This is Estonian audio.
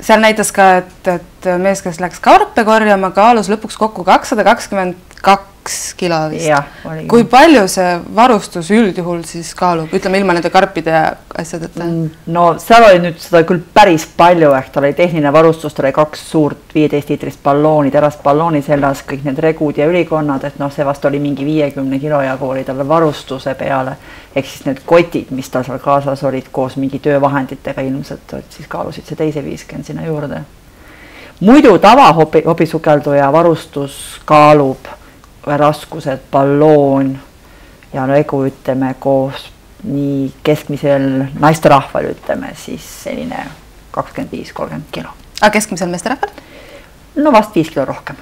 seal näitas ka, et mees, kes läks karpe korjama, kaalus lõpuks kokku 222 kilo vist. Kui palju see varustus üldjuhul siis kaalub? Ütleme ilma nende karpide ja asjadeta. No seal oli nüüd seda küll päris palju, ehk tal oli tehniline varustus, tal oli 2 suurt 15 liitrist ballooni, terast ballooni sellas, kõik need regud ja ülikonnad, et see vast oli mingi 50 kilo jagu oli talle varustuse peale. Ehk siis need kotid, mis tal seal kaasas olid koos mingi töövahenditega ilmselt, siis kaalusid see teise 50 sinna juurde. Muidu tava hobisukelduja varustus kaalub raskused, balloon ja regu ütleme koos nii keskmisel naisterahval ütleme siis selline 25-30 kilo. Aga keskmisel meesterahval? No vast 5 kilo rohkem.